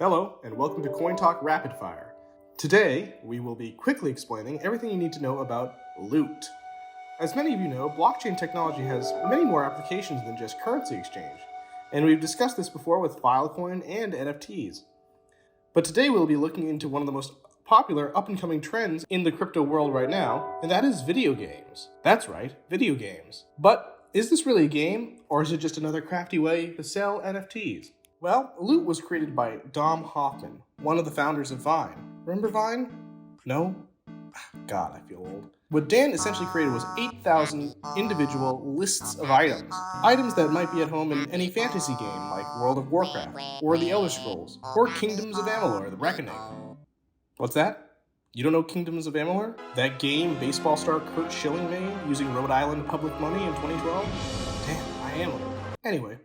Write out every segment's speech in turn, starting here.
Hello, and welcome to Coin Talk Rapid Fire. Today, we will be quickly explaining everything you need to know about loot. As many of you know, blockchain technology has many more applications than just currency exchange, and we've discussed this before with Filecoin and NFTs. But today we'll be looking into one of the most popular up-and-coming trends in the crypto world right now, and that is video games. That's right, video games. But is this really a game, or is it just another crafty way to sell NFTs? Well, Loot was created by Dom Hoffman, one of the founders of Vine. Remember Vine? No? God, I feel old. What Dan essentially created was 8,000 individual lists of items. Items that might be at home in any fantasy game like World of Warcraft, or The Elder Scrolls, or Kingdoms of Amalur: The Reckoning. What's that? You don't know Kingdoms of Amalur? That game baseball star Curt Schilling made using Rhode Island public money in 2012? Damn, I am old. Anyway,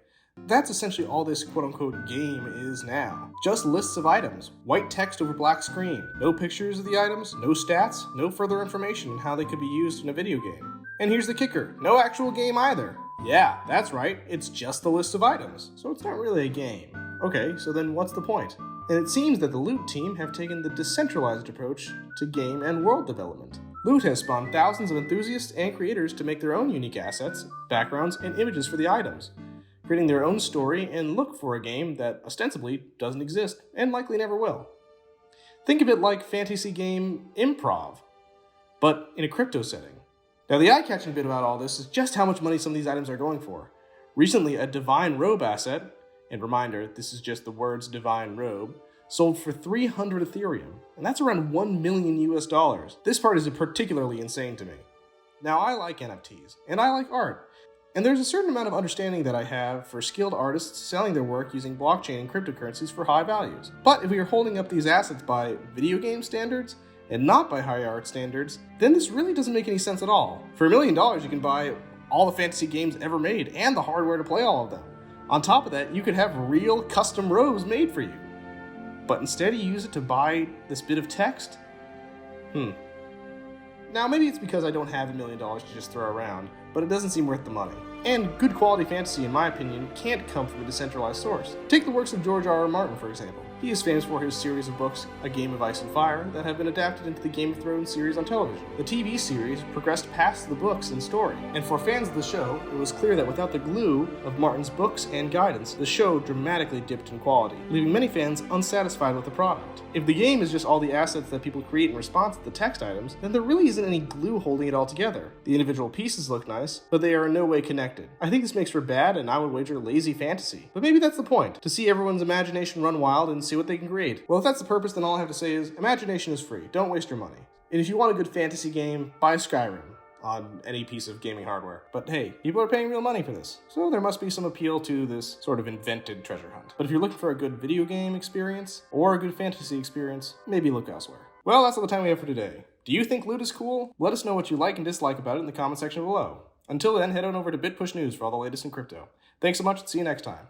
that's essentially all this quote-unquote game is now. Just lists of items, white text over black screen, no pictures of the items, no stats, no further information on how they could be used in a video game. And here's the kicker, no actual game either. Yeah, that's right, it's just the list of items, so it's not really a game. Okay, so then what's the point? And it seems that the Loot team have taken the decentralized approach to game and world development. Loot has spawned thousands of enthusiasts and creators to make their own unique assets, backgrounds, and images for the items, creating their own story and look for a game that ostensibly doesn't exist and likely never will. Think of it like fantasy game Improv, but in a crypto setting. Now the eye-catching bit about all this is just how much money some of these items are going for. Recently, a Divine Robe asset, and reminder, this is just the words Divine Robe, sold for 300 Ethereum, and that's around $1 million US. This part is particularly insane to me. Now I like NFTs, and I like art, and there's a certain amount of understanding that I have for skilled artists selling their work using blockchain and cryptocurrencies for high values. But if we are holding up these assets by video game standards, and not by high art standards, then this really doesn't make any sense at all. For $1 million, you can buy all the fantasy games ever made, and the hardware to play all of them. On top of that, you could have real custom robes made for you. But instead you use it to buy this bit of text? Now maybe it's because I don't have $1 million to just throw around, but it doesn't seem worth the money. And good quality fantasy, in my opinion, can't come from a decentralized source. Take the works of George R.R. Martin, for example. He is famous for his series of books, A Game of Ice and Fire, that have been adapted into the Game of Thrones series on television. The TV series progressed past the books in story, and for fans of the show, it was clear that without the glue of Martin's books and guidance, the show dramatically dipped in quality, leaving many fans unsatisfied with the product. If the game is just all the assets that people create in response to the text items, then there really isn't any glue holding it all together. The individual pieces look nice, but they are in no way connected. I think this makes for bad, and I would wager lazy fantasy. But maybe that's the point, to see everyone's imagination run wild and see what they can create. Well, if that's the purpose, then all I have to say is, imagination is free. Don't waste your money. And if you want a good fantasy game, buy Skyrim on any piece of gaming hardware. But hey, people are paying real money for this, so there must be some appeal to this sort of invented treasure hunt. But if you're looking for a good video game experience, or a good fantasy experience, maybe look elsewhere. Well, that's all the time we have for today. Do you think Loot is cool? Let us know what you like and dislike about it in the comment section below. Until then, head on over to BitPush News for all the latest in crypto. Thanks so much, and see you next time.